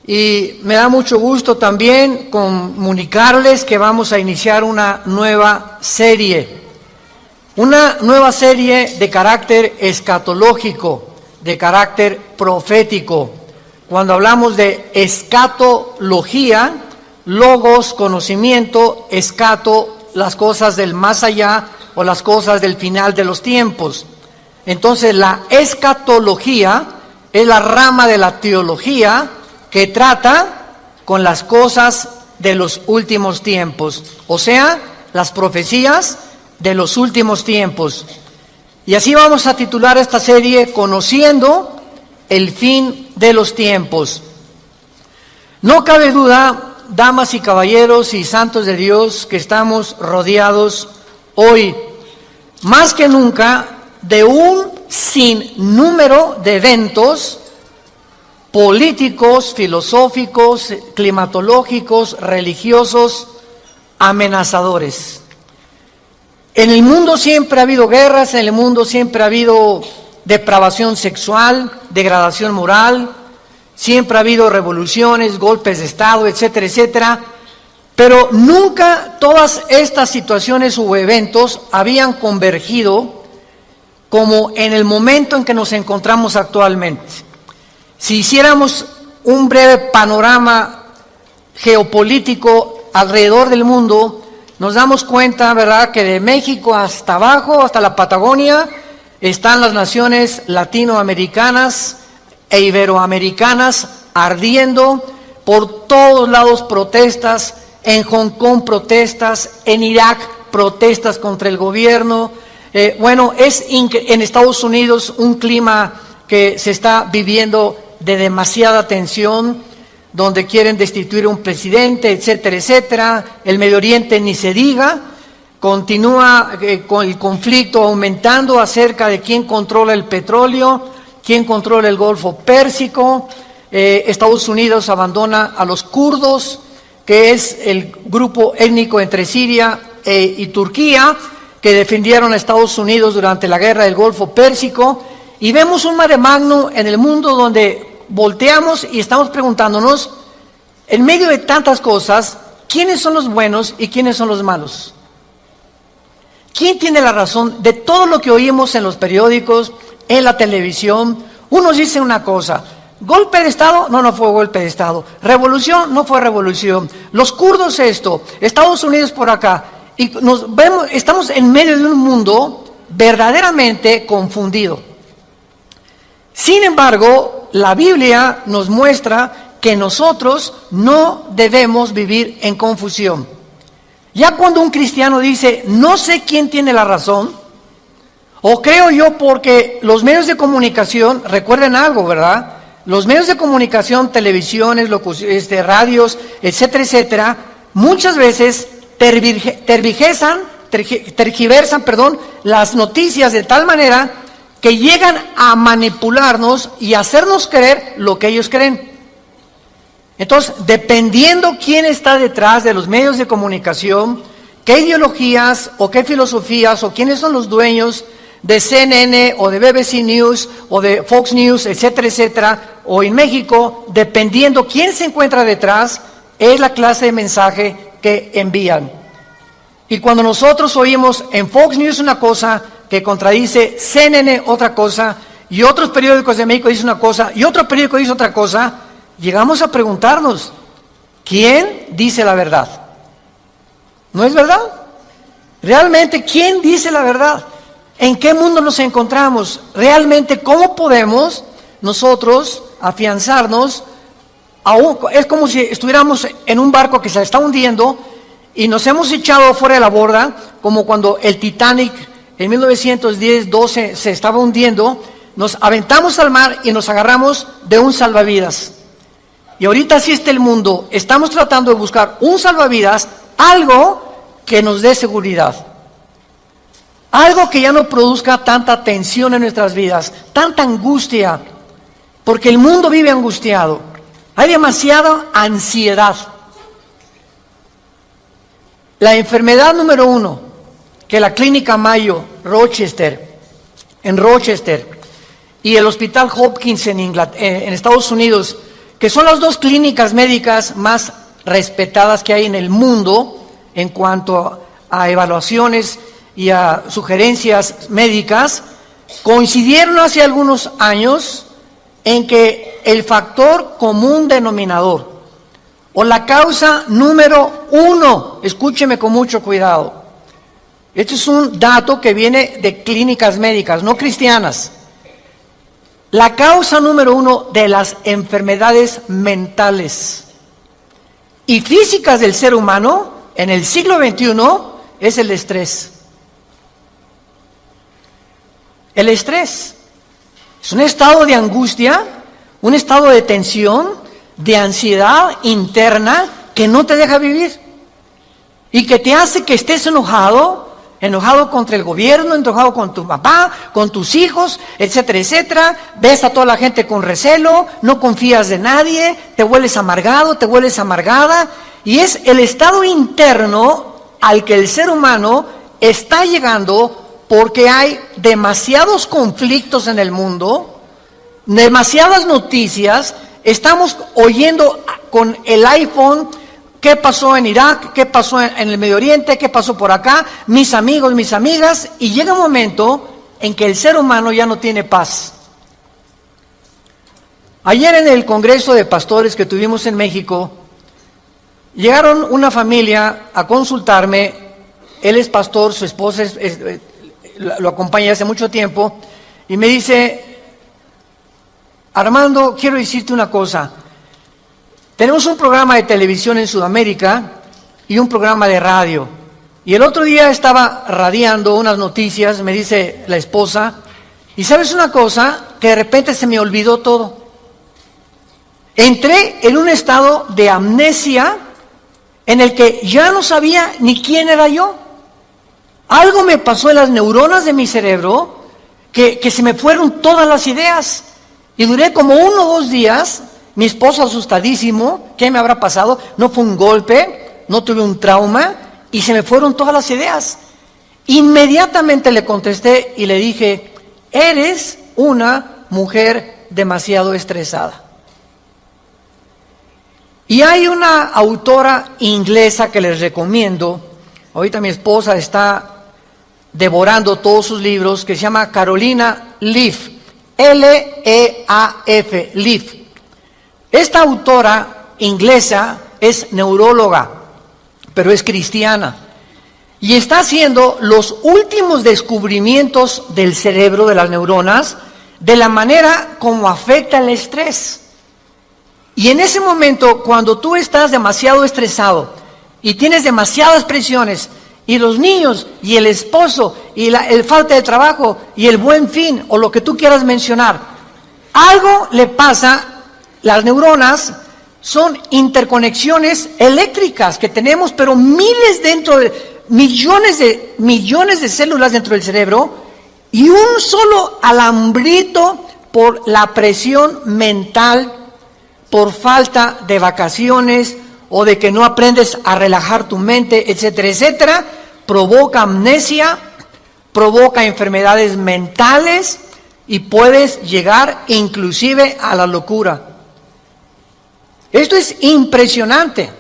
Y me da mucho gusto también comunicarles que vamos a iniciar una nueva serie de carácter escatológico, de carácter profético. Cuando hablamos de escatología, logos, conocimiento, escato, las cosas del más allá o las cosas del final de los tiempos. Entonces la escatología es la rama de la teología que trata con las cosas de los últimos tiempos, o sea, las profecías de los últimos tiempos. Y así vamos a titular esta serie, Conociendo el fin de los tiempos. No cabe duda, damas y caballeros y santos de Dios, que estamos rodeados hoy, más que nunca, de un sinnúmero de eventos políticos, filosóficos, climatológicos, religiosos, amenazadores. En el mundo siempre ha habido guerras, en el mundo siempre ha habido depravación sexual, degradación moral, siempre ha habido revoluciones, golpes de Estado, etcétera, etcétera, pero nunca todas estas situaciones u eventos habían convergido como en el momento en que nos encontramos actualmente. Si hiciéramos un breve panorama geopolítico alrededor del mundo, nos damos cuenta, ¿verdad?, que de México hasta abajo, hasta la Patagonia, están las naciones latinoamericanas e iberoamericanas ardiendo, por todos lados protestas, en Hong Kong protestas, en Irak protestas contra el gobierno. En Estados Unidos un clima que se está viviendo de demasiada tensión, donde quieren destituir a un presidente, etcétera, etcétera. El Medio Oriente ni se diga, continúa con el conflicto aumentando acerca de quién controla el petróleo, quién controla el Golfo Pérsico. Estados Unidos abandona a los kurdos, que es el grupo étnico entre Siria y Turquía, que defendieron a Estados Unidos durante la guerra del Golfo Pérsico, y vemos un mare magnum en el mundo donde volteamos y estamos preguntándonos, en medio de tantas cosas, ¿quiénes son los buenos y quiénes son los malos? ¿Quién tiene la razón de todo lo que oímos en los periódicos, en la televisión? Unos dicen una cosa, golpe de Estado, no fue golpe de Estado, revolución, no fue revolución, los kurdos esto, Estados Unidos por acá, y estamos en medio de un mundo verdaderamente confundido. Sin embargo, la Biblia nos muestra que nosotros no debemos vivir en confusión. Ya cuando un cristiano dice, no sé quién tiene la razón, o creo yo porque los medios de comunicación, recuerden algo, ¿verdad? Los medios de comunicación, televisiones, radios, etcétera, etcétera, muchas veces tergiversan, las noticias de tal manera que llegan a manipularnos y hacernos creer lo que ellos creen. Entonces, dependiendo quién está detrás de los medios de comunicación, qué ideologías o qué filosofías o quiénes son los dueños de CNN o de BBC News o de Fox News, etcétera, etcétera, o en México, dependiendo quién se encuentra detrás, es la clase de mensaje que envían. Y cuando nosotros oímos en Fox News una cosa que contradice CNN otra cosa, y otros periódicos de México dicen una cosa, y otro periódico dice otra cosa, llegamos a preguntarnos, ¿quién dice la verdad? ¿No es verdad? Realmente, ¿quién dice la verdad? ¿En qué mundo nos encontramos? Realmente, ¿cómo podemos nosotros afianzarnos? Es como si estuviéramos en un barco que se está hundiendo y nos hemos echado fuera de la borda, como cuando el Titanic en 1910-12 se estaba hundiendo, nos aventamos al mar y nos agarramos de un salvavidas. Y ahorita así está el mundo, estamos tratando de buscar un salvavidas, algo que nos dé seguridad. Algo que ya no produzca tanta tensión en nuestras vidas, tanta angustia, porque el mundo vive angustiado. Hay demasiada ansiedad. La enfermedad número 1 que la Clínica Mayo en Rochester y el Hospital Hopkins en Estados Unidos, que son las dos clínicas médicas más respetadas que hay en el mundo en cuanto a evaluaciones y a sugerencias médicas, coincidieron hace algunos años en que el factor común denominador o la causa número 1, escúcheme con mucho cuidado, este es un dato que viene de clínicas médicas, no cristianas, la causa número 1 de las enfermedades mentales y físicas del ser humano en el siglo XXI es el estrés. El estrés es un estado de angustia, un estado de tensión, de ansiedad interna que no te deja vivir y que te hace que estés enojado contra el gobierno, enojado con tu papá, con tus hijos, etcétera, etcétera. Ves a toda la gente con recelo, no confías de nadie, te vuelves amargado, te vuelves amargada, y es el estado interno al que el ser humano está llegando porque hay demasiados conflictos en el mundo, demasiadas noticias. Estamos oyendo con el iPhone qué pasó en Irak, qué pasó en el Medio Oriente, qué pasó por acá, mis amigos, mis amigas, y llega un momento en que el ser humano ya no tiene paz. Ayer en el Congreso de Pastores que tuvimos en México, llegaron una familia a consultarme. Él es pastor, su esposa lo acompaña hace mucho tiempo, y me dice: Armando, quiero decirte una cosa. Tenemos un programa de televisión en Sudamérica y un programa de radio. Y el otro día estaba radiando unas noticias, me dice la esposa, y ¿sabes una cosa? Que de repente se me olvidó todo. Entré en un estado de amnesia en el que ya no sabía ni quién era yo. Algo me pasó en las neuronas de mi cerebro que se me fueron todas las ideas. Y duré como 1 o 2 días. Mi esposo asustadísimo, ¿qué me habrá pasado? No fue un golpe, no tuve un trauma, y se me fueron todas las ideas. Inmediatamente le contesté y le dije: eres una mujer demasiado estresada. Y hay una autora inglesa que les recomiendo, ahorita mi esposa está devorando todos sus libros, que se llama Carolina Leaf, L-E-A-F, Leaf. Esta autora inglesa es neuróloga, pero es cristiana, y está haciendo los últimos descubrimientos del cerebro, de las neuronas, de la manera como afecta el estrés. Y en ese momento, cuando tú estás demasiado estresado y tienes demasiadas presiones, y los niños, y el esposo, y el falta de trabajo, y el buen fin, o lo que tú quieras mencionar, algo le pasa. Las neuronas son interconexiones eléctricas que tenemos, pero millones de células dentro del cerebro, y un solo alambrito por la presión mental, por falta de vacaciones o de que no aprendes a relajar tu mente, etcétera, etcétera, provoca amnesia, provoca enfermedades mentales y puedes llegar inclusive a la locura. Esto es impresionante,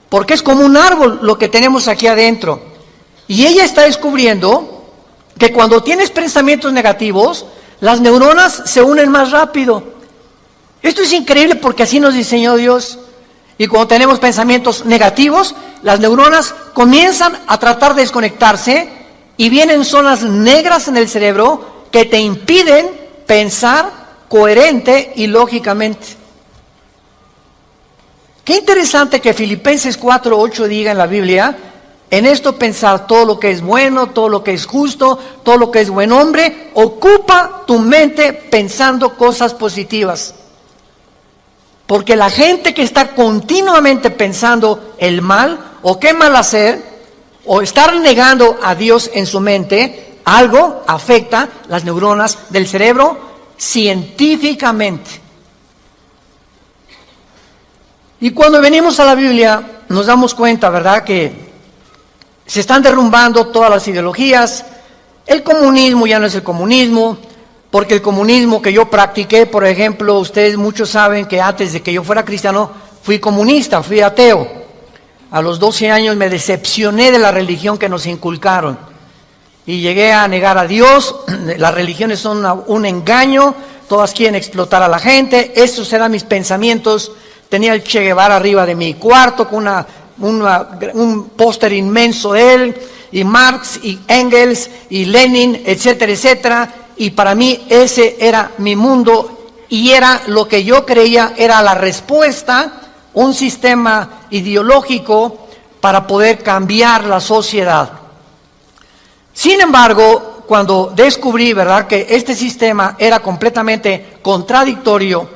porque es como un árbol lo que tenemos aquí adentro. Y ella está descubriendo que cuando tienes pensamientos negativos, las neuronas se unen más rápido. Esto es increíble porque así nos diseñó Dios. Y cuando tenemos pensamientos negativos, las neuronas comienzan a tratar de desconectarse y vienen zonas negras en el cerebro que te impiden pensar coherente y lógicamente. Qué interesante que Filipenses 4:8 diga en la Biblia: en esto pensar todo lo que es bueno, todo lo que es justo, todo lo que es buen hombre, ocupa tu mente pensando cosas positivas. Porque la gente que está continuamente pensando el mal, o qué mal hacer, o estar negando a Dios en su mente, algo afecta las neuronas del cerebro científicamente. Y cuando venimos a la Biblia nos damos cuenta, ¿verdad?, que se están derrumbando todas las ideologías. El comunismo ya no es el comunismo, porque el comunismo que yo practiqué, por ejemplo, ustedes muchos saben que antes de que yo fuera cristiano, fui comunista, fui ateo. A los 12 años me decepcioné de la religión que nos inculcaron y llegué a negar a Dios. Las religiones son un engaño, todas quieren explotar a la gente. Esos eran mis pensamientos. Tenía el Che Guevara arriba de mi cuarto con un póster inmenso de él, y Marx y Engels y Lenin, etcétera, etcétera. Y para mí ese era mi mundo y era lo que yo creía era la respuesta, un sistema ideológico para poder cambiar la sociedad. Sin embargo, cuando descubrí, ¿verdad?, que este sistema era completamente contradictorio,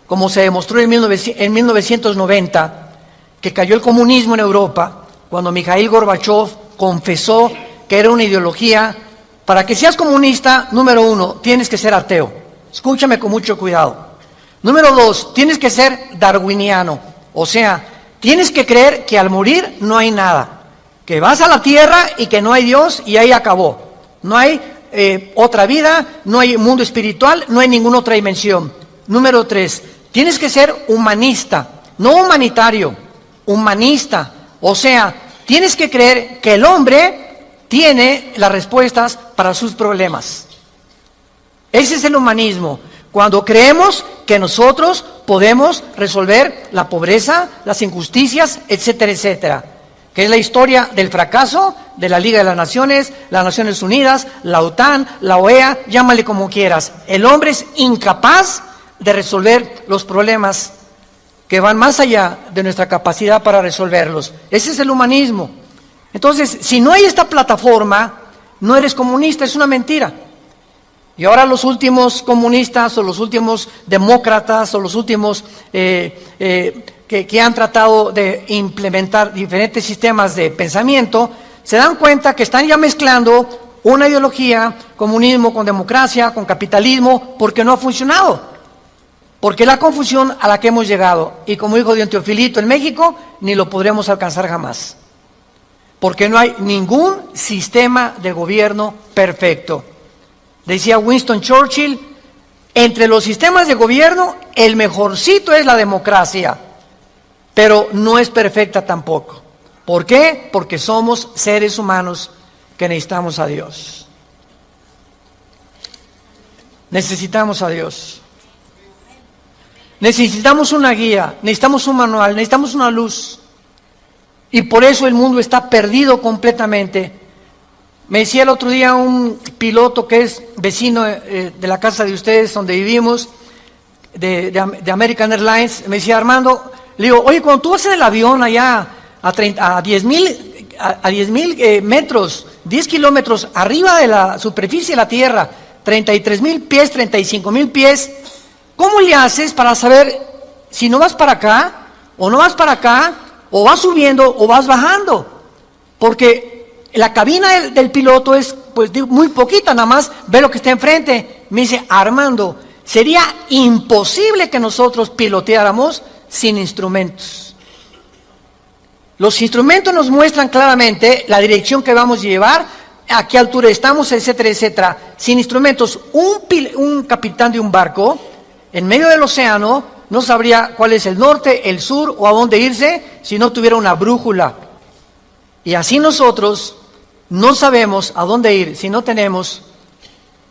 como se demostró en 1990, que cayó el comunismo en Europa, cuando Mikhail Gorbachev confesó que era una ideología. Para que seas comunista, número 1, tienes que ser ateo. Escúchame con mucho cuidado. Número 2, tienes que ser darwiniano. O sea, tienes que creer que al morir no hay nada. Que vas a la tierra y que no hay Dios y ahí acabó. No hay otra vida, no hay mundo espiritual, no hay ninguna otra dimensión. Número 3, tienes que ser humanista. No humanitario, humanista. O sea, tienes que creer que el hombre tiene las respuestas para sus problemas. Ese es el humanismo. Cuando creemos que nosotros podemos resolver la pobreza, las injusticias, etcétera, etcétera. Que es la historia del fracaso de la Liga de las Naciones Unidas, la OTAN, la OEA, llámale como quieras. El hombre es incapaz de resolver los problemas que van más allá de nuestra capacidad para resolverlos. Ese es el humanismo. Entonces, si no hay esta plataforma, no eres comunista, es una mentira. Y ahora los últimos comunistas o los últimos demócratas o los últimos que han tratado de implementar diferentes sistemas de pensamiento, se dan cuenta que están ya mezclando una ideología, comunismo con democracia, con capitalismo, porque no ha funcionado. Porque la confusión a la que hemos llegado, y como dijo don Teofilito en México, ni lo podremos alcanzar jamás. Porque no hay ningún sistema de gobierno perfecto. Decía Winston Churchill, entre los sistemas de gobierno, el mejorcito es la democracia, pero no es perfecta tampoco. ¿Por qué? Porque somos seres humanos que necesitamos a Dios. Necesitamos a Dios. Necesitamos una guía, necesitamos un manual, necesitamos una luz. Y por eso el mundo está perdido completamente. Me decía el otro día un piloto que es vecino de la casa de ustedes, donde vivimos, de American Airlines, me decía: Armando, le digo, oye, cuando tú vas en el avión allá a 10,000 metros, 10 kilómetros arriba de la superficie de la Tierra, 33,000 pies, 35,000 pies, ¿cómo le haces para saber si no vas para acá o no vas para acá? O vas subiendo o vas bajando, porque la cabina del piloto es pues muy poquita, nada más ve lo que está enfrente. Me dice: Armando, sería imposible que nosotros piloteáramos sin instrumentos. Los instrumentos nos muestran claramente la dirección que vamos a llevar, a qué altura estamos, etcétera, etcétera. Sin instrumentos, un capitán de un barco en medio del océano no sabría cuál es el norte, el sur o a dónde irse si no tuviera una brújula. Y así nosotros no sabemos a dónde ir si no tenemos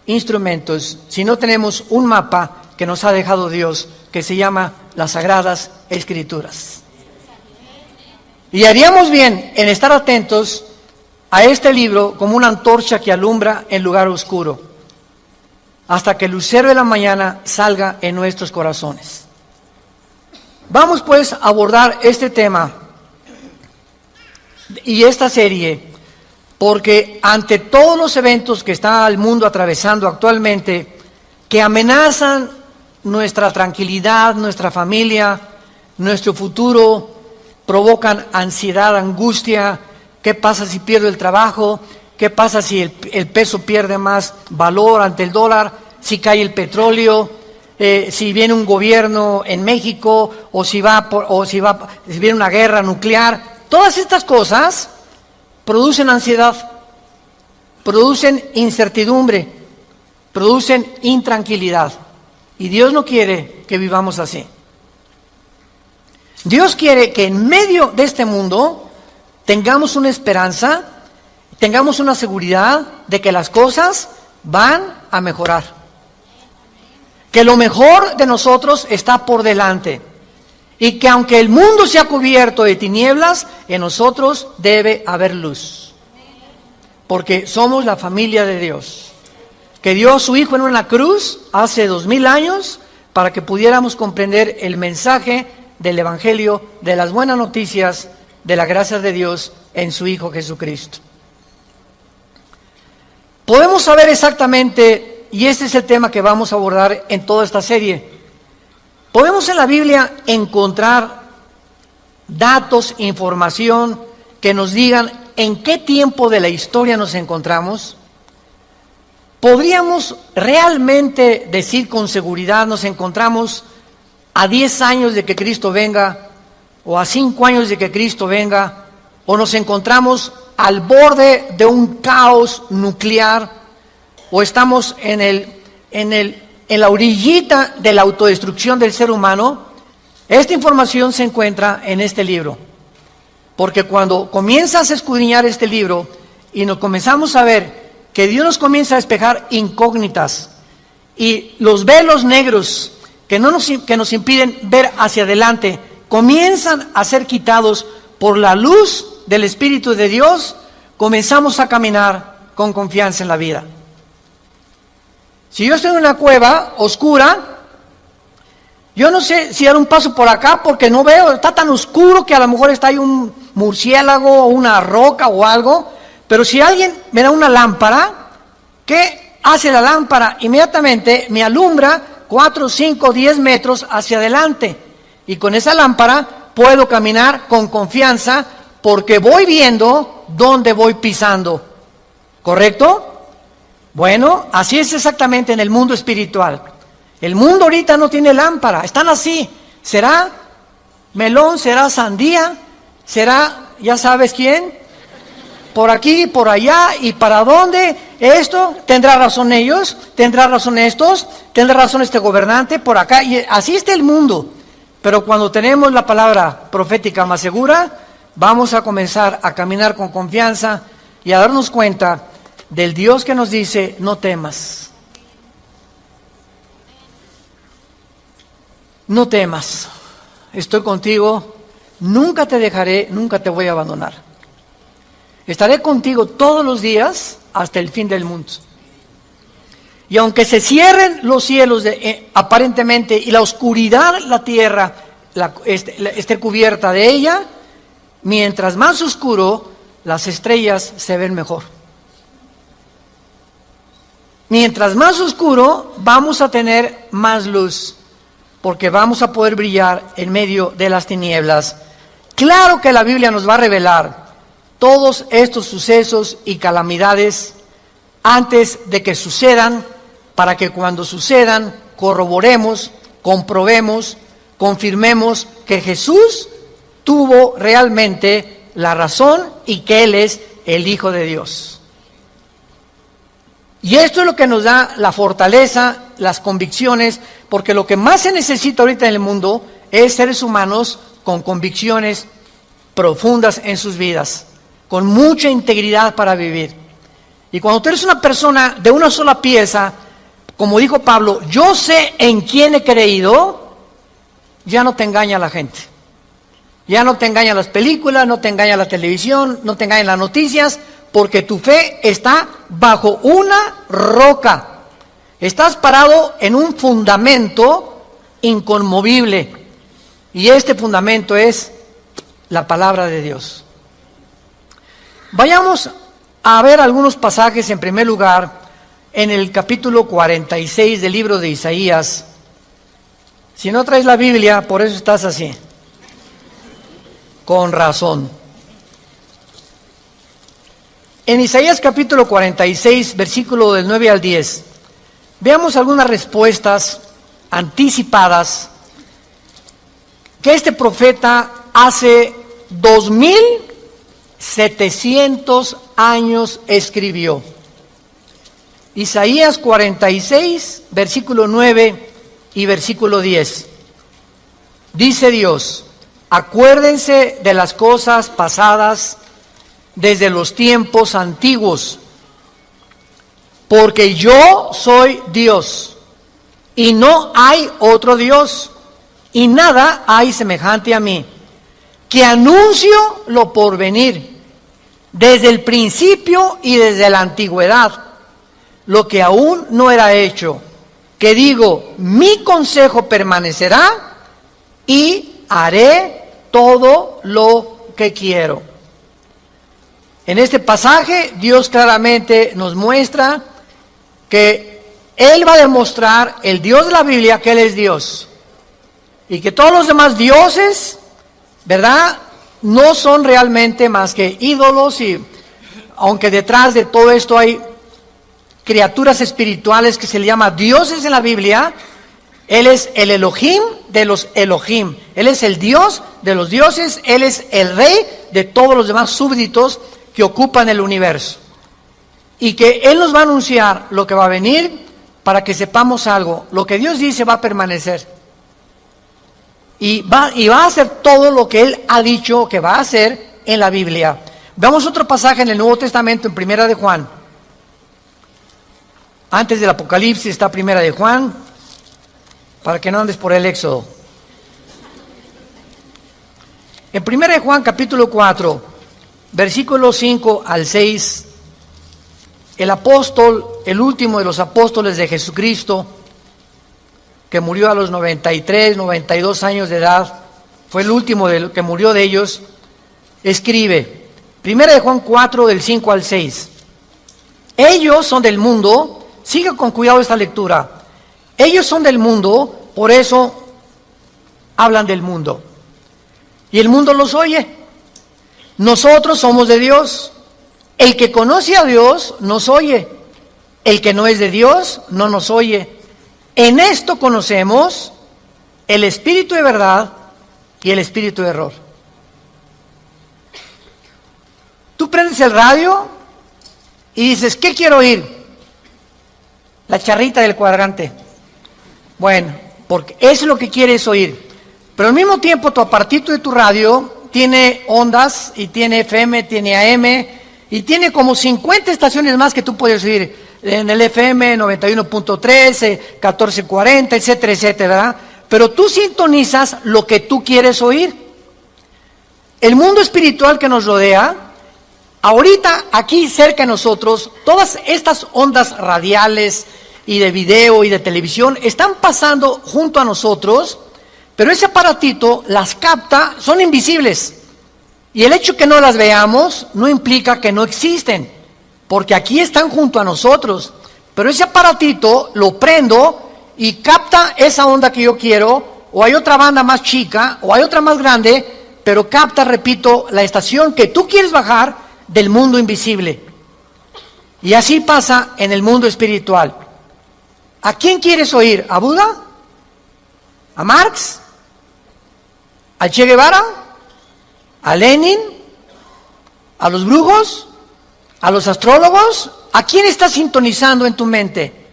instrumentos, si no tenemos un mapa que nos ha dejado Dios, que se llama las Sagradas Escrituras. Y haríamos bien en estar atentos a este libro como una antorcha que alumbra en lugar oscuro, hasta que el lucero de la mañana salga en nuestros corazones. Vamos pues a abordar este tema y esta serie, porque ante todos los eventos que está el mundo atravesando actualmente, que amenazan nuestra tranquilidad, nuestra familia, nuestro futuro, provocan ansiedad, angustia. ¿Qué pasa si pierdo el trabajo? ¿Qué pasa si el peso pierde más valor ante el dólar? Si cae el petróleo, si viene un gobierno en México, o si viene una guerra nuclear. Todas estas cosas producen ansiedad, producen incertidumbre, producen intranquilidad. Y Dios no quiere que vivamos así. Dios quiere que en medio de este mundo tengamos una esperanza, tengamos una seguridad de que las cosas van a mejorar. Que lo mejor de nosotros está por delante. Y que aunque el mundo sea cubierto de tinieblas, en nosotros debe haber luz. Porque somos la familia de Dios. Que dio a su Hijo en una cruz hace 2000 años para que pudiéramos comprender el mensaje del Evangelio, de las buenas noticias, de la gracia de Dios en su Hijo Jesucristo. Podemos saber exactamente, y este es el tema que vamos a abordar en toda esta serie, podemos en la Biblia encontrar datos, información que nos digan en qué tiempo de la historia nos encontramos. ¿Podríamos realmente decir con seguridad nos encontramos a 10 años de que Cristo venga, o a 5 años de que Cristo venga, o nos encontramos al borde de un caos nuclear, o estamos en la orillita de la autodestrucción del ser humano? Esta información se encuentra en este libro, porque cuando comienzas a escudriñar este libro y nos comenzamos a ver que Dios nos comienza a despejar incógnitas y los velos negros que nos impiden ver hacia adelante comienzan a ser quitados por la luz del Espíritu de Dios, comenzamos a caminar con confianza en la vida. Si yo estoy en una cueva oscura, yo no sé si dar un paso por acá porque no veo, está tan oscuro que a lo mejor está ahí un murciélago o una roca o algo. Pero si alguien me da una lámpara, ¿qué hace la lámpara? Inmediatamente me alumbra 4, 5, 10 metros hacia adelante. Y con esa lámpara puedo caminar con confianza porque voy viendo dónde voy pisando. ¿Correcto? Bueno, así es exactamente en el mundo espiritual. El mundo ahorita no tiene lámpara, están así. ¿Será melón? ¿Será sandía? ¿Será, ya sabes quién? Por aquí, por allá, ¿y para dónde? Esto, ¿tendrá razón ellos? ¿Tendrá razón estos? ¿Tendrá razón este gobernante? Por acá, y así está el mundo. Pero cuando tenemos la palabra profética más segura, vamos a comenzar a caminar con confianza y a darnos cuenta del Dios que nos dice, no temas. No temas, estoy contigo, nunca te dejaré, nunca te voy a abandonar. Estaré contigo todos los días hasta el fin del mundo. Y aunque se cierren los cielos aparentemente y la oscuridad, la tierra, esté cubierta de ella, mientras más oscuro, las estrellas se ven mejor. Mientras más oscuro, vamos a tener más luz, porque vamos a poder brillar en medio de las tinieblas. Claro que la Biblia nos va a revelar todos estos sucesos y calamidades antes de que sucedan, para que cuando sucedan corroboremos, comprobemos, confirmemos que Jesús tuvo realmente la razón y que Él es el Hijo de Dios. Y esto es lo que nos da la fortaleza, las convicciones, porque lo que más se necesita ahorita en el mundo es seres humanos con convicciones profundas en sus vidas, con mucha integridad para vivir. Y cuando tú eres una persona de una sola pieza, como dijo Pablo, yo sé en quién he creído, ya no te engaña la gente. Ya no te engañan las películas, no te engaña la televisión, no te engañan las noticias, porque tu fe está bajo una roca. Estás parado en un fundamento inconmovible. Y este fundamento es la palabra de Dios. Vayamos a ver algunos pasajes. En primer lugar, en el capítulo 46 del libro de Isaías. Si no traes la Biblia, por eso estás así. Con razón. En Isaías capítulo 46, versículo del 9 al 10, veamos algunas respuestas anticipadas que este profeta hace 2700 años escribió. Isaías 46, versículo 9 y versículo 10. Dice Dios: acuérdense de las cosas pasadas desde los tiempos antiguos, porque yo soy Dios, y no hay otro Dios, y nada hay semejante a mí, que anuncio lo porvenir, desde el principio y desde la antigüedad, lo que aún no era hecho, que digo, mi consejo permanecerá, y haré todo lo que quiero. En este pasaje, Dios claramente nos muestra que Él va a demostrar, el Dios de la Biblia, que Él es Dios. Y que todos los demás dioses, ¿verdad?, no son realmente más que ídolos, y aunque detrás de todo esto hay criaturas espirituales que se le llama dioses en la Biblia, Él es el Elohim de los Elohim. Él es el Dios de los dioses, Él es el rey de todos los demás súbditos que ocupan el universo. Y que Él nos va a anunciar lo que va a venir para que sepamos algo. Lo que Dios dice va a permanecer. Y va a hacer todo lo que Él ha dicho que va a hacer en la Biblia. Veamos otro pasaje en el Nuevo Testamento, en Primera de Juan. Antes del Apocalipsis está Primera de Juan, para que no andes por el Éxodo. En Primera de Juan, capítulo 4, versículos 5 al 6, el apóstol, el último de los apóstoles de Jesucristo, que murió a los 93, 92 años de edad, fue el último que murió de ellos, escribe, Primera de Juan 4, del 5 al 6, ellos son del mundo, siga con cuidado esta lectura, ellos son del mundo, por eso hablan del mundo, y el mundo los oye. Nosotros somos de Dios, el que conoce a Dios nos oye, el que no es de Dios no nos oye. En esto conocemos el espíritu de verdad y el espíritu de error. Tú prendes el radio y dices, ¿qué quiero oír? La charrita del cuadrante. Bueno, porque eso es lo que quieres oír. Pero al mismo tiempo tu aparatito de tu radio tiene ondas y tiene FM, tiene AM y tiene como 50 estaciones más que tú puedes oír. En el FM 91.3, 1440, etcétera, etcétera, ¿verdad? Pero tú sintonizas lo que tú quieres oír. El mundo espiritual que nos rodea, ahorita aquí cerca de nosotros, todas estas ondas radiales y de video y de televisión están pasando junto a nosotros, pero ese aparatito las capta, son invisibles. Y el hecho que no las veamos no implica que no existen, porque aquí están junto a nosotros, pero ese aparatito lo prendo y capta esa onda que yo quiero, o hay otra banda más chica, o hay otra más grande, pero capta, repito, la estación que tú quieres bajar del mundo invisible. Y así pasa en el mundo espiritual. ¿A quién quieres oír? ¿A Buda? ¿A Marx? ¿A Che Guevara? ¿A Lenin? ¿A los brujos? ¿A los astrólogos? ¿A quién estás sintonizando en tu mente?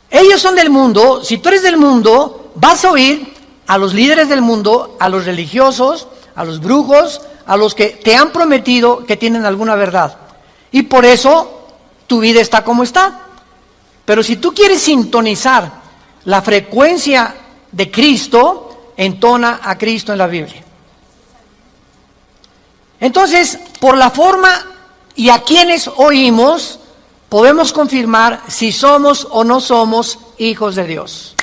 Ellos son del mundo. Si tú eres del mundo, vas a oír a los líderes del mundo, a los religiosos, a los brujos, a los que te han prometido que tienen alguna verdad. Y por eso tu vida está como está. Pero si tú quieres sintonizar la frecuencia de Cristo, entona a Cristo en la Biblia. Entonces, por la forma y a quienes oímos, podemos confirmar si somos o no somos hijos de Dios.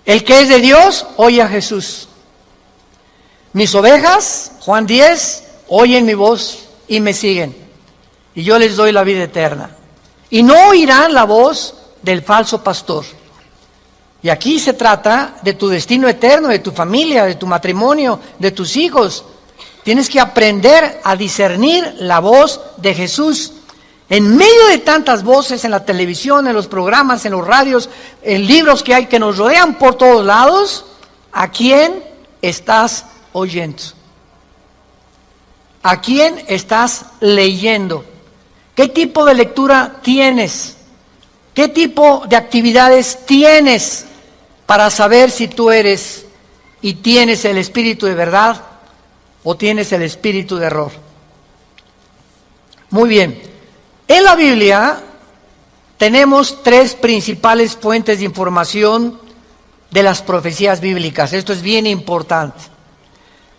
El que es de Dios, oye a Jesús. Mis ovejas, Juan 10, oyen mi voz y me siguen. Y yo les doy la vida eterna. Y no oirán la voz del falso pastor. Y aquí se trata de tu destino eterno, de tu familia, de tu matrimonio, de tus hijos. Tienes que aprender a discernir la voz de Jesús. En medio de tantas voces en la televisión, en los programas, en los radios, en libros que hay que nos rodean por todos lados, ¿a quién estás oyendo? ¿A quién estás leyendo? ¿Qué tipo de lectura tienes? ¿Qué tipo de actividades tienes para saber si tú eres y tienes el espíritu de verdad o tienes el espíritu de error? Muy bien. En la Biblia tenemos tres principales fuentes de información de las profecías bíblicas. Esto es bien importante.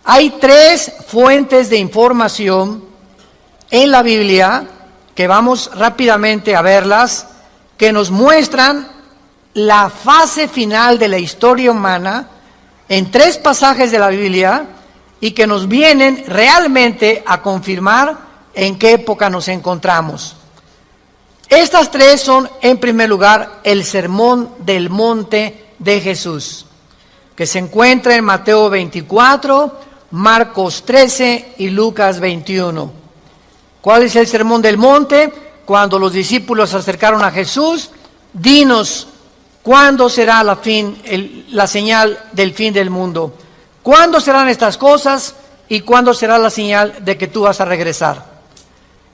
Hay tres fuentes de información en la Biblia que vamos rápidamente a verlas, que nos muestran la fase final de la historia humana en tres pasajes de la Biblia y que nos vienen realmente a confirmar en qué época nos encontramos. Estas tres son, en primer lugar, el Sermón del Monte de Jesús, que se encuentra en Mateo 24, Marcos 13 y Lucas 21. ¿Cuál es el Sermón del Monte? Cuando los discípulos se acercaron a Jesús, dinos, ¿cuándo será la señal del fin del mundo? ¿Cuándo serán estas cosas y cuándo será la señal de que tú vas a regresar?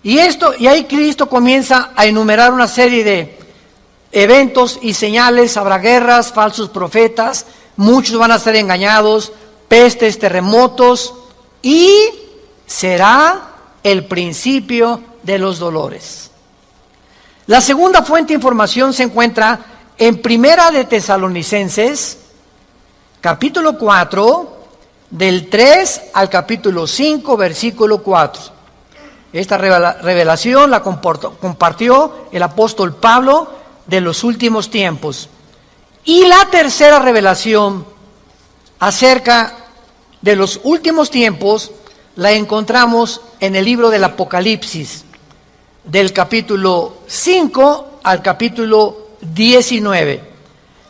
Y ahí Cristo comienza a enumerar una serie de eventos y señales. Habrá guerras, falsos profetas, muchos van a ser engañados, pestes, terremotos, y será el principio de los dolores. La segunda fuente de información se encuentra en Primera de Tesalonicenses, capítulo 4, del 3 al capítulo 5, versículo 4. Esta revelación la compartió el apóstol Pablo de los últimos tiempos. Y la tercera revelación acerca de los últimos tiempos la encontramos en el libro del Apocalipsis, del capítulo 5 al capítulo 19.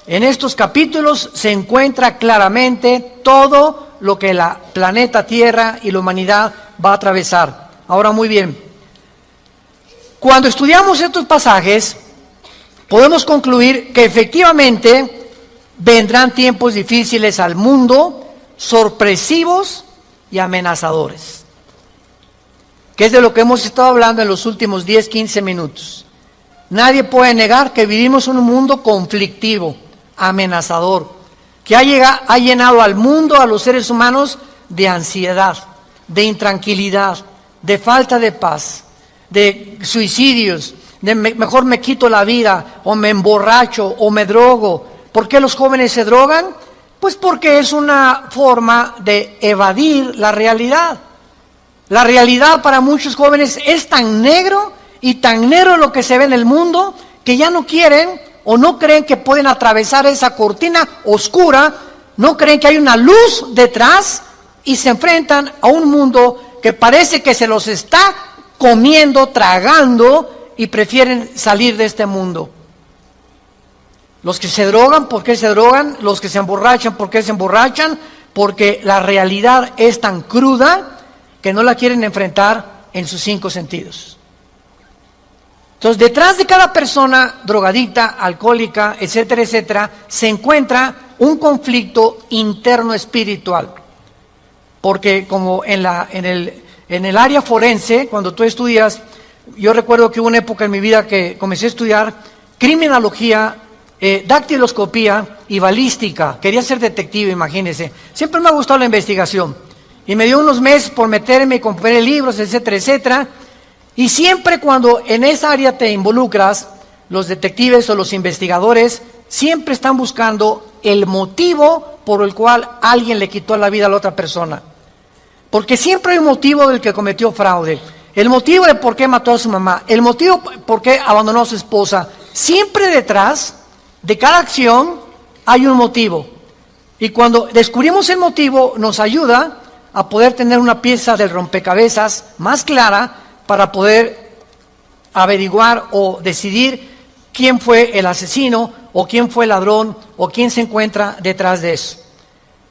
En estos capítulos se encuentra claramente todo lo que la planeta Tierra y la humanidad va a atravesar. Ahora, muy bien, cuando estudiamos estos pasajes, podemos concluir que efectivamente vendrán tiempos difíciles al mundo, sorpresivos y amenazadores, que es de lo que hemos estado hablando en los últimos 10, 15 minutos. Nadie puede negar que vivimos en un mundo conflictivo, amenazador, que ha llenado al mundo, a los seres humanos, de ansiedad, de intranquilidad, de falta de paz, de suicidios, de mejor me quito la vida, o me emborracho, o me drogo. ¿Por qué los jóvenes se drogan? Pues porque es una forma de evadir la realidad. La realidad para muchos jóvenes es tan negro y tan negro lo que se ve en el mundo que ya no quieren o no creen que pueden atravesar esa cortina oscura, no creen que hay una luz detrás y se enfrentan a un mundo que parece que se los está comiendo, tragando, y prefieren salir de este mundo. Los que se drogan, ¿por qué se drogan? Los que se emborrachan, ¿por qué se emborrachan? Porque la realidad es tan cruda que no la quieren enfrentar en sus 5 sentidos. Entonces, detrás de cada persona drogadicta, alcohólica, etcétera, etcétera, se encuentra un conflicto interno espiritual. Porque como en el área forense, cuando tú estudias, yo recuerdo que hubo una época en mi vida que comencé a estudiar criminología, dactiloscopía y balística. Quería ser detective, imagínense. Siempre me ha gustado la investigación. Y me dio unos meses por meterme y compré libros, etcétera, etcétera. Y siempre cuando en esa área te involucras, los detectives o los investigadores siempre están buscando el motivo por el cual alguien le quitó la vida a la otra persona. Porque siempre hay un motivo del que cometió fraude. El motivo de por qué mató a su mamá. El motivo por qué abandonó a su esposa. Siempre detrás de cada acción hay un motivo. Y cuando descubrimos el motivo, nos ayuda a poder tener una pieza del rompecabezas más clara para poder averiguar o decidir quién fue el asesino o quién fue el ladrón o quién se encuentra detrás de eso.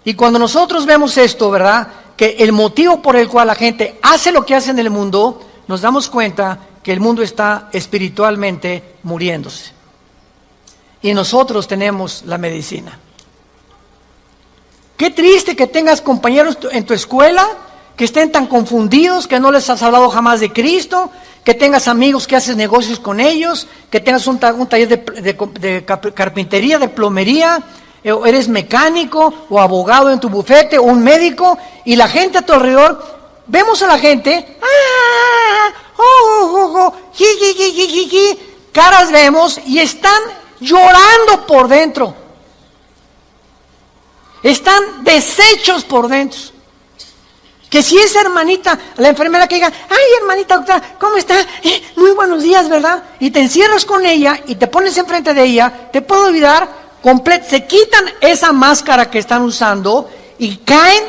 Y cuando nosotros vemos esto, ¿verdad?, que el motivo por el cual la gente hace lo que hace en el mundo, nos damos cuenta que el mundo está espiritualmente muriéndose. Y nosotros tenemos la medicina. Qué triste que tengas compañeros en tu escuela que estén tan confundidos, que no les has hablado jamás de Cristo, que tengas amigos que haces negocios con ellos, que tengas un taller de carpintería, de plomería, o eres mecánico o abogado en tu bufete o un médico, y la gente a tu alrededor, vemos a la gente, caras vemos y están llorando por dentro, están deshechos por dentro. Que si esa hermanita, la enfermera que diga, ay hermanita doctora, ¿cómo está? Muy buenos días, ¿verdad? Y te encierras con ella y te pones enfrente de ella, te puede olvidar, se quitan esa máscara que están usando y caen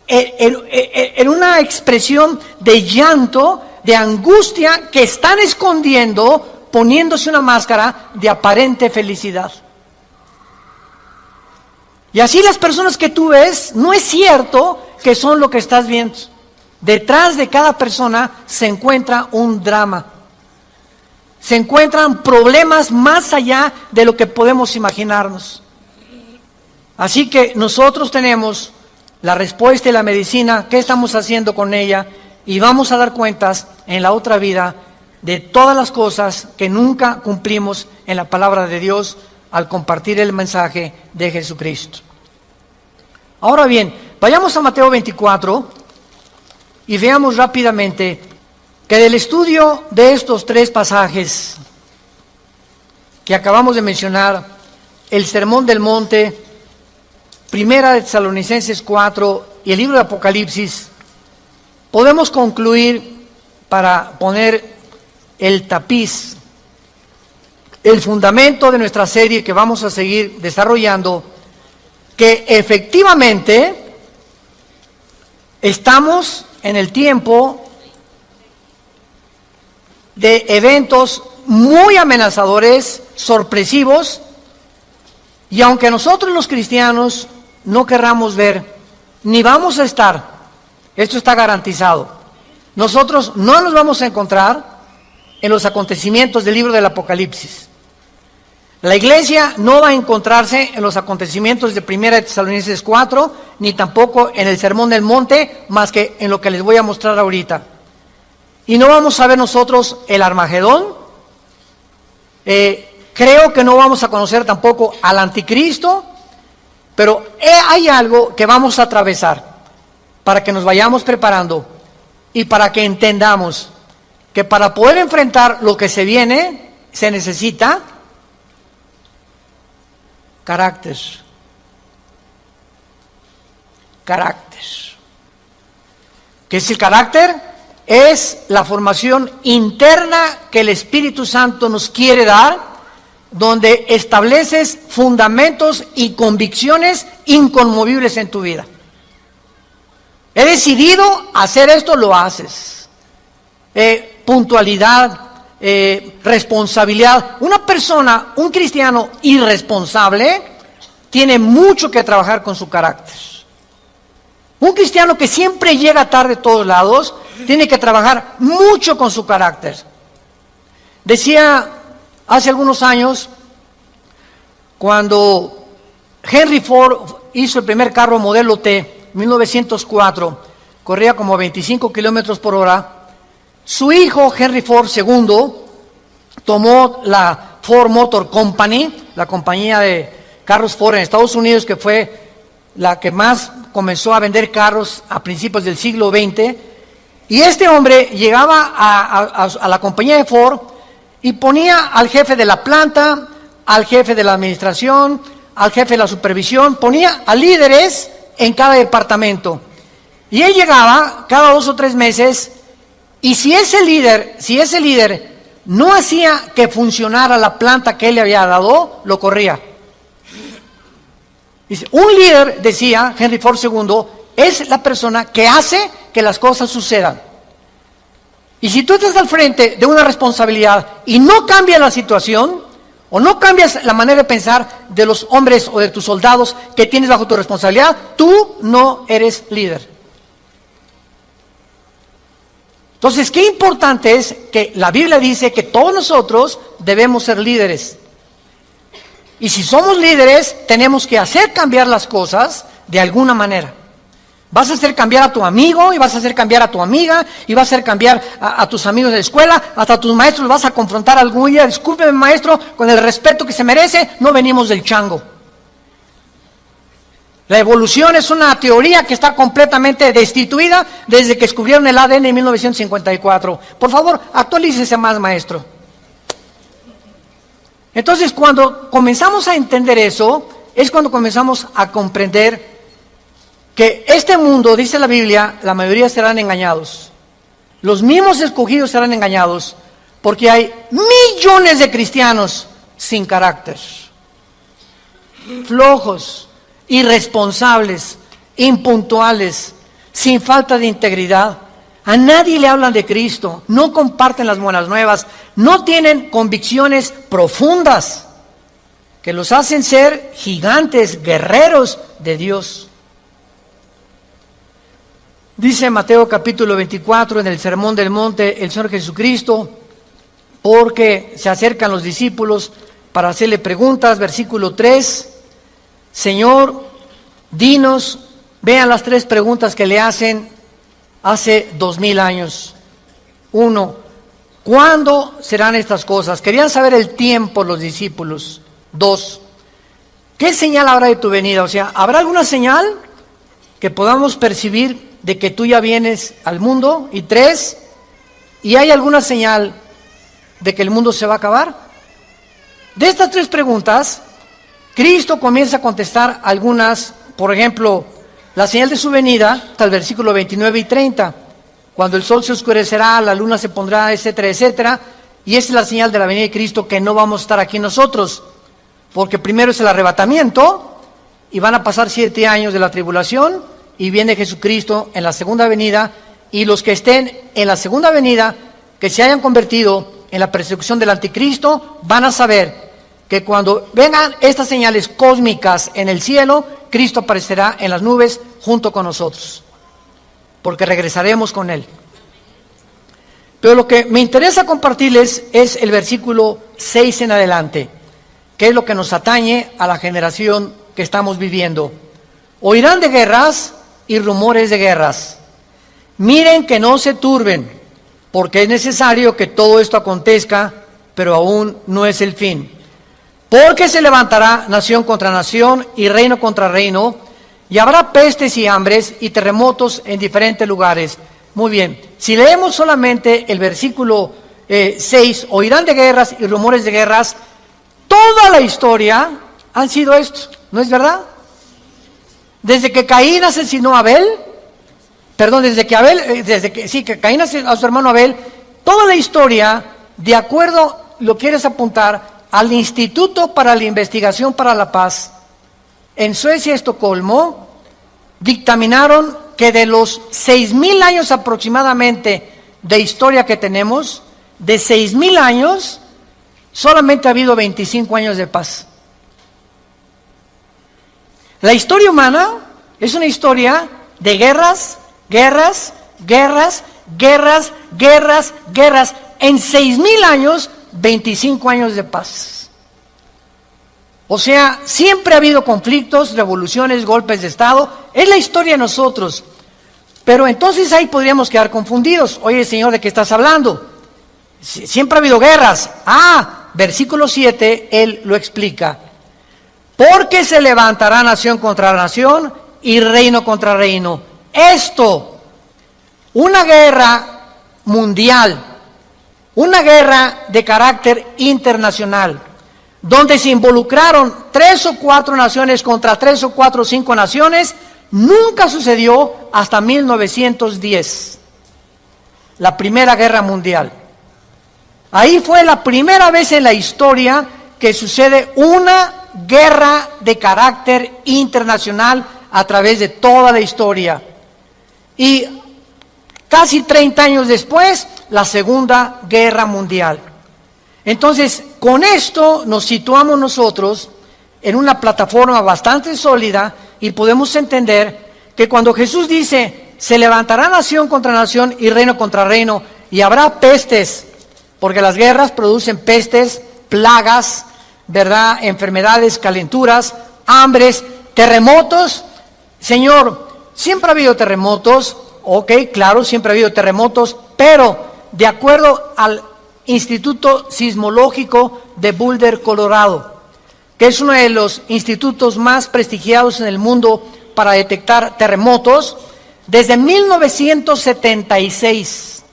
en una expresión de llanto, de angustia que están escondiendo, poniéndose una máscara de aparente felicidad. Y así las personas que tú ves, no es cierto que son lo que estás viendo. Detrás de cada persona se encuentra un drama. Se encuentran problemas más allá de lo que podemos imaginarnos. Así que nosotros tenemos la respuesta y la medicina, qué estamos haciendo con ella, y vamos a dar cuentas en la otra vida de todas las cosas que nunca cumplimos en la palabra de Dios al compartir el mensaje de Jesucristo. Ahora bien, vayamos a Mateo 24 y veamos rápidamente que del estudio de estos tres pasajes que acabamos de mencionar, el Sermón del Monte, Primera de Tesalonicenses 4 y el libro de Apocalipsis, podemos concluir, para poner el tapiz, el fundamento de nuestra serie que vamos a seguir desarrollando, que efectivamente estamos en el tiempo de eventos muy amenazadores, sorpresivos, y aunque nosotros los cristianos no querramos ver, ni vamos a estar, esto está garantizado, nosotros no nos vamos a encontrar en los acontecimientos del libro del Apocalipsis. La iglesia no va a encontrarse en los acontecimientos de Primera de Tesalonicenses 4, ni tampoco en el Sermón del Monte, más que en lo que les voy a mostrar ahorita. Y no vamos a ver nosotros el Armagedón. Creo que no vamos a conocer tampoco al Anticristo, pero hay algo que vamos a atravesar para que nos vayamos preparando y para que entendamos que para poder enfrentar lo que se viene, se necesita carácter. ¿Qué es el carácter? Es la formación interna que el Espíritu Santo nos quiere dar, donde estableces fundamentos y convicciones inconmovibles en tu vida. He decidido hacer esto, lo haces. Puntualidad, responsabilidad. Una persona, un cristiano irresponsable, tiene mucho que trabajar con su carácter. Un cristiano que siempre llega tarde a todos lados, tiene que trabajar mucho con su carácter. Decía hace algunos años, cuando Henry Ford hizo el primer carro modelo T, 1904, corría como 25 kilómetros por hora. Su hijo, Henry Ford II, tomó la Ford Motor Company, la compañía de carros Ford en Estados Unidos, que fue la que más comenzó a vender carros a principios del siglo XX. Y este hombre llegaba a la compañía de Ford y ponía al jefe de la planta, al jefe de la administración, al jefe de la supervisión, ponía a líderes en cada departamento. Y él llegaba cada 2 o 3 meses, y si ese líder no hacía que funcionara la planta que él le había dado, lo corría. Dice, un líder, decía Henry Ford II, es la persona que hace que las cosas sucedan. Y si tú estás al frente de una responsabilidad y no cambias la situación, o no cambias la manera de pensar de los hombres o de tus soldados que tienes bajo tu responsabilidad, tú no eres líder. Entonces, qué importante es que la Biblia dice que todos nosotros debemos ser líderes. Y si somos líderes, tenemos que hacer cambiar las cosas de alguna manera. Vas a hacer cambiar a tu amigo, y vas a hacer cambiar a tu amiga, y vas a hacer cambiar a tus amigos de la escuela, hasta a tus maestros los vas a confrontar algún día. Discúlpeme, maestro, con el respeto que se merece, no venimos del chango. La evolución es una teoría que está completamente destituida desde que descubrieron el ADN en 1954. Por favor, actualícese más, maestro. Entonces, cuando comenzamos a entender eso, es cuando comenzamos a comprender que este mundo, dice la Biblia, la mayoría serán engañados. Los mismos escogidos serán engañados, porque hay millones de cristianos sin carácter, flojos, irresponsables, impuntuales, sin falta de integridad. A nadie le hablan de Cristo, no comparten las buenas nuevas, no tienen convicciones profundas que los hacen ser gigantes, guerreros de Dios. Dice Mateo capítulo 24 en el Sermón del Monte el Señor Jesucristo, porque se acercan los discípulos para hacerle preguntas, versículo 3, Señor, dinos, vean las 3 preguntas que le hacen hace 2000 años. 1, ¿cuándo serán estas cosas? Querían saber el tiempo los discípulos. 2, ¿qué señal habrá de tu venida? O sea, ¿habrá alguna señal que podamos percibir de que tú ya vienes al mundo? Y 3, ¿y hay alguna señal de que el mundo se va a acabar? De estas 3 preguntas, Cristo comienza a contestar algunas. Por ejemplo, la señal de su venida, hasta el versículo 29 y 30, cuando el sol se oscurecerá, la luna se pondrá, etcétera, etcétera, y esa es la señal de la venida de Cristo, que no vamos a estar aquí nosotros, porque primero es el arrebatamiento, y van a pasar 7 años de la tribulación, y viene Jesucristo en la segunda venida, y los que estén en la segunda venida, que se hayan convertido en la persecución del anticristo, van a saber que cuando vengan estas señales cósmicas en el cielo, Cristo aparecerá en las nubes junto con nosotros, porque regresaremos con Él. Pero lo que me interesa compartirles es el versículo 6 en adelante, que es lo que nos atañe a la generación que estamos viviendo. Oirán de guerras y rumores de guerras. Miren que no se turben, porque es necesario que todo esto acontezca, pero aún no es el fin. Porque se levantará nación contra nación y reino contra reino, y habrá pestes y hambres y terremotos en diferentes lugares. Muy bien, si leemos solamente el versículo 6, oirán de guerras y rumores de guerras, toda la historia han sido esto, ¿no es verdad? Desde que Caín asesinó a Abel, que Caín asesinó a su hermano Abel, toda la historia, de acuerdo, lo quieres apuntar, al Instituto para la Investigación para la Paz, en Suecia, Estocolmo, dictaminaron que de los 6,000 años aproximadamente de historia que tenemos, de 6,000 años, solamente ha habido 25 años de paz. La historia humana es una historia de guerras, guerras, guerras, guerras, guerras, guerras. En 6,000 años, 25 años de paz. O sea, siempre ha habido conflictos, revoluciones, golpes de Estado. Es la historia de nosotros. Pero entonces ahí podríamos quedar confundidos. Oye, Señor, ¿de qué estás hablando? Siempre ha habido guerras. Versículo 7, Él lo explica. Porque se levantará nación contra nación y reino contra reino. Esto, una guerra mundial, una guerra de carácter internacional, donde se involucraron 3 o 4 naciones contra 3 o 4 o 5 naciones, nunca sucedió hasta 1910, la Primera Guerra Mundial. Ahí fue la primera vez en la historia que sucede una guerra de carácter internacional a través de toda la historia. Y casi 30 años después, la Segunda Guerra Mundial. Entonces, con esto nos situamos nosotros en una plataforma bastante sólida y podemos entender que cuando Jesús dice, se levantará nación contra nación y reino contra reino, y habrá pestes, porque las guerras producen pestes, plagas, ¿verdad? Enfermedades, calenturas, hambres, terremotos. Señor, siempre ha habido terremotos, ok, claro, siempre ha habido terremotos, pero de acuerdo al Instituto Sismológico de Boulder, Colorado, que es uno de los institutos más prestigiados en el mundo para detectar terremotos, desde 1976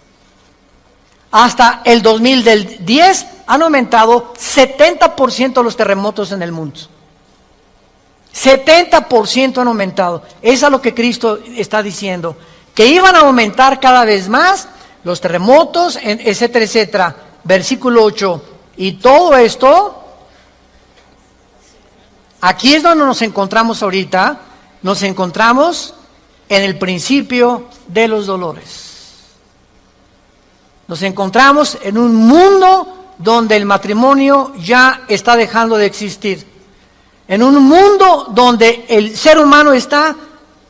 hasta el 2010 han aumentado 70% los terremotos en el mundo. 70% han aumentado. Eso es lo que Cristo está diciendo, que iban a aumentar cada vez más los terremotos, etcétera, etcétera. Versículo 8. Y todo esto, aquí es donde nos encontramos ahorita. Nos encontramos en el principio de los dolores. Nos encontramos en un mundo donde el matrimonio ya está dejando de existir. En un mundo donde el ser humano está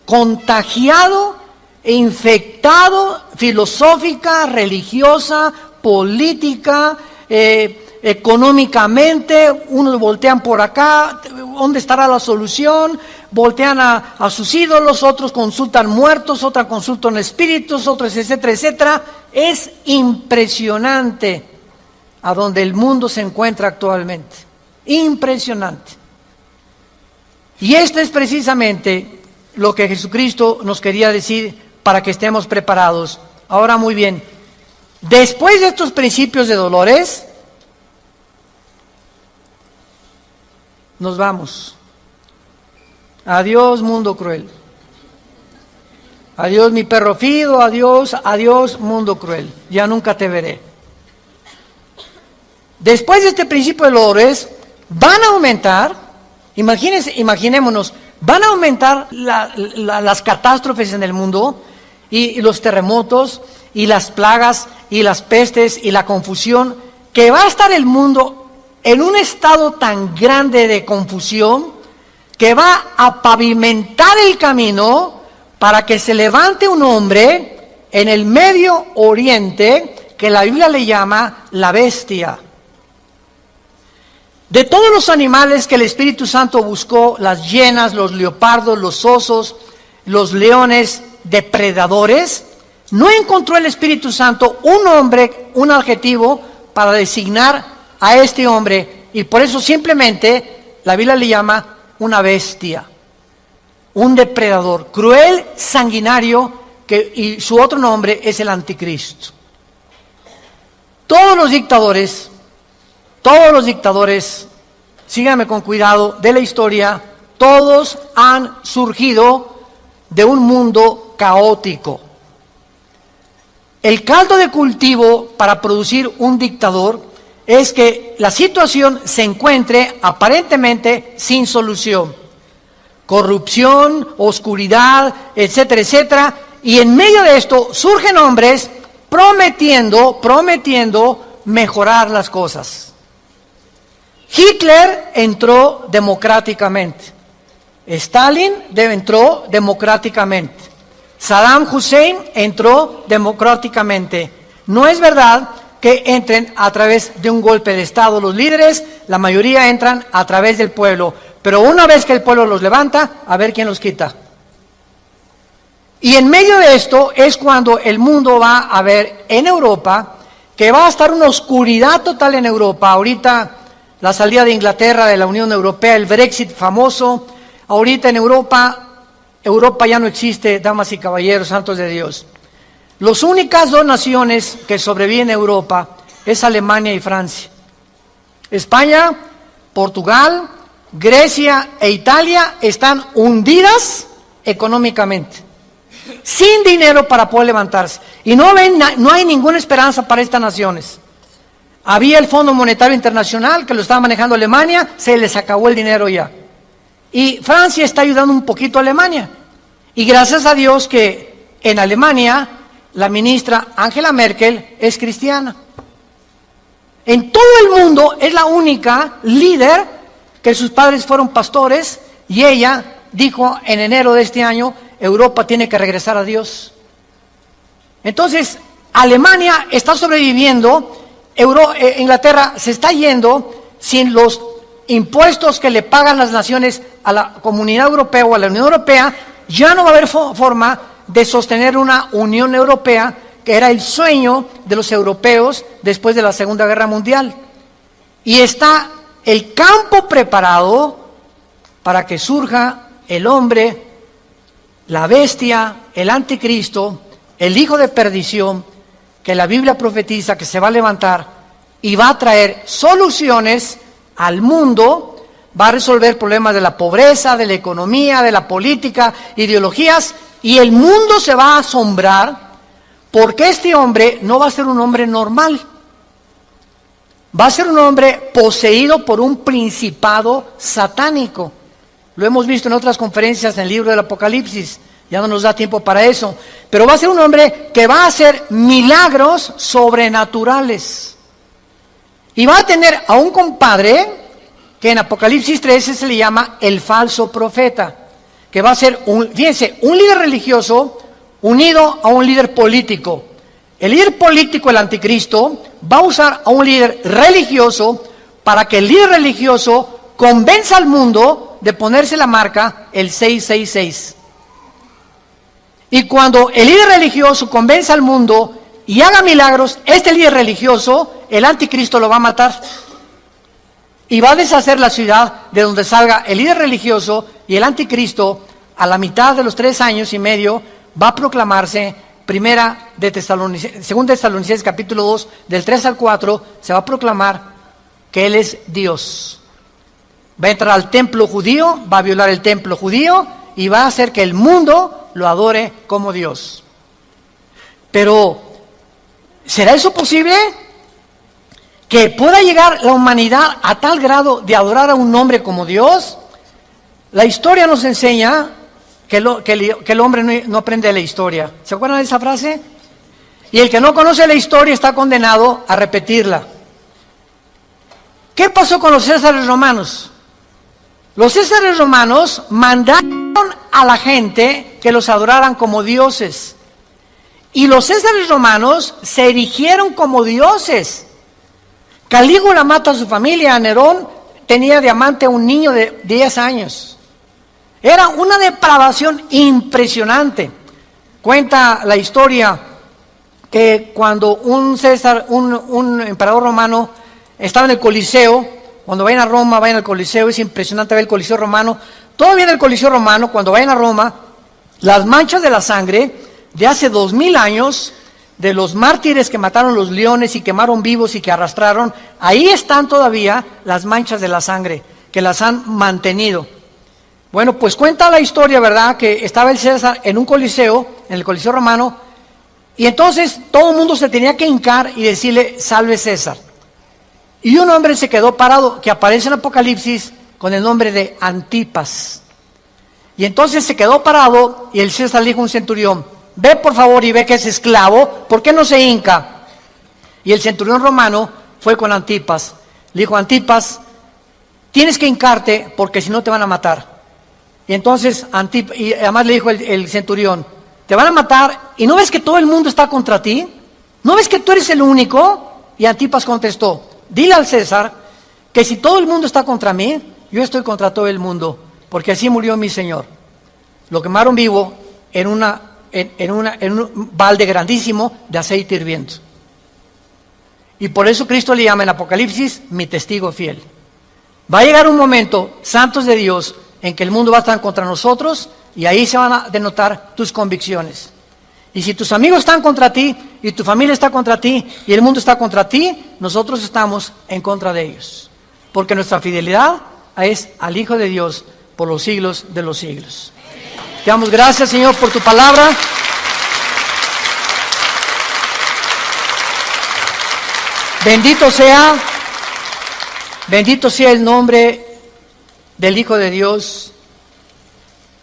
contagiado e infectado filosófica, religiosa, política, económicamente. Unos voltean por acá, ¿dónde estará la solución? Voltean a sus ídolos, otros consultan muertos, otros consultan espíritus, otros etcétera, etcétera. Es impresionante a donde el mundo se encuentra actualmente. Impresionante. Y esto es precisamente lo que Jesucristo nos quería decir para que estemos preparados. Ahora muy bien, después de estos principios de dolores, nos vamos. Adiós, mundo cruel. Adiós, mi perro fido, adiós, adiós, mundo cruel. Ya nunca te veré. Después de este principio de dolores, van a aumentar. Imaginémonos, van a aumentar las catástrofes en el mundo y los terremotos y las plagas y las pestes y la confusión, que va a estar el mundo en un estado tan grande de confusión que va a pavimentar el camino para que se levante un hombre en el Medio Oriente que la Biblia le llama la bestia. De todos los animales que el Espíritu Santo buscó, las hienas, los leopardos, los osos, los leones depredadores, no encontró el Espíritu Santo un nombre, un adjetivo para designar a este hombre, y por eso simplemente la Biblia le llama una bestia, un depredador, cruel, sanguinario, y su otro nombre es el anticristo. Todos los dictadores, síganme con cuidado, de la historia, todos han surgido de un mundo caótico. El caldo de cultivo para producir un dictador es que la situación se encuentre aparentemente sin solución. Corrupción, oscuridad, etcétera, etcétera. Y en medio de esto surgen hombres prometiendo mejorar las cosas. Hitler entró democráticamente. Stalin entró democráticamente. Saddam Hussein entró democráticamente. No es verdad que entren a través de un golpe de Estado los líderes, la mayoría entran a través del pueblo. Pero una vez que el pueblo los levanta, a ver quién los quita. Y en medio de esto es cuando el mundo va a ver en Europa que va a estar una oscuridad total en Europa. Ahorita la salida de Inglaterra de la Unión Europea, el Brexit famoso. Ahorita en Europa ya no existe, damas y caballeros, santos de Dios. Las únicas dos naciones que sobreviven en Europa es Alemania y Francia. España, Portugal, Grecia e Italia están hundidas económicamente, sin dinero para poder levantarse. Y no hay ninguna esperanza para estas naciones. Había el Fondo Monetario Internacional que lo estaba manejando Alemania, se les acabó el dinero ya. Y Francia está ayudando un poquito a Alemania. Y gracias a Dios que en Alemania la ministra Angela Merkel es cristiana. En todo el mundo es la única líder que sus padres fueron pastores y ella dijo en enero de este año, Europa tiene que regresar a Dios. Entonces, Alemania está sobreviviendo, Inglaterra se está yendo sin los impuestos que le pagan las naciones a la Comunidad Europea o a la Unión Europea, ya no va a haber forma de sostener una Unión Europea, que era el sueño de los europeos después de la Segunda Guerra Mundial. Y está el campo preparado para que surja el hombre, la bestia, el anticristo, el hijo de perdición, que la Biblia profetiza que se va a levantar y va a traer soluciones al mundo, va a resolver problemas de la pobreza, de la economía, de la política, ideologías, y el mundo se va a asombrar porque este hombre no va a ser un hombre normal. Va a ser un hombre poseído por un principado satánico. Lo hemos visto en otras conferencias en el libro del Apocalipsis. Ya no nos da tiempo para eso. Pero va a ser un hombre que va a hacer milagros sobrenaturales. Y va a tener a un compadre que en Apocalipsis 13 se le llama el falso profeta. Que va a ser, fíjense, un líder religioso unido a un líder político. El líder político, el anticristo, va a usar a un líder religioso para que el líder religioso convenza al mundo de ponerse la marca el 666. Y cuando el líder religioso convenza al mundo y haga milagros, este líder religioso, el anticristo lo va a matar. Y va a deshacer la ciudad de donde salga el líder religioso, y el anticristo, a la mitad de los 3 años y medio, va a proclamarse. Según Tesalonicenses capítulo 2, del 3 al 4, se va a proclamar que Él es Dios. Va a entrar al templo judío, va a violar el templo judío y va a hacer que el mundo lo adore como Dios. Pero, ¿será eso posible? ¿Que pueda llegar la humanidad a tal grado de adorar a un hombre como Dios? La historia nos enseña que el hombre no aprende de la historia. ¿Se acuerdan de esa frase? Y el que no conoce la historia está condenado a repetirla. ¿Qué pasó con los césares romanos? Los césares romanos mandaron a la gente que los adoraran como dioses. Y los césares romanos se erigieron como dioses. Calígula mata a su familia. Nerón tenía de amante a un niño de 10 años. Era una depravación impresionante. Cuenta la historia que cuando un emperador romano estaba en el Coliseo, cuando vayan a Roma, vayan al Coliseo, es impresionante ver el Coliseo romano. Todavía en el Coliseo romano, cuando vayan a Roma, las manchas de la sangre de hace 2000 años, de los mártires que mataron los leones y quemaron vivos y que arrastraron, ahí están todavía las manchas de la sangre, que las han mantenido. Bueno, pues cuenta la historia, ¿verdad?, que estaba el César en un coliseo, en el Coliseo romano, y entonces todo el mundo se tenía que hincar y decirle, salve César. Y un hombre se quedó parado, que aparece en Apocalipsis con el nombre de Antipas. Y entonces se quedó parado y el César le dijo a un centurión, ve por favor y ve que es esclavo, ¿por qué no se hinca? Y el centurión romano fue con Antipas. Le dijo, Antipas, tienes que hincarte porque si no te van a matar. Y entonces, y además le dijo el centurión, te van a matar y ¿no ves que todo el mundo está contra ti? ¿No ves que tú eres el único? Y Antipas contestó, dile al César que si todo el mundo está contra mí, yo estoy contra todo el mundo, porque así murió mi Señor. Lo quemaron vivo en un balde grandísimo de aceite hirviendo. Y por eso Cristo le llama en Apocalipsis mi testigo fiel. Va a llegar un momento, santos de Dios, en que el mundo va a estar contra nosotros y ahí se van a denotar tus convicciones. Y si tus amigos están contra ti y tu familia está contra ti y el mundo está contra ti, nosotros estamos en contra de ellos. Porque nuestra fidelidad es al Hijo de Dios por los siglos de los siglos. Te damos gracias, Señor, por tu palabra. Bendito sea el nombre del Hijo de Dios,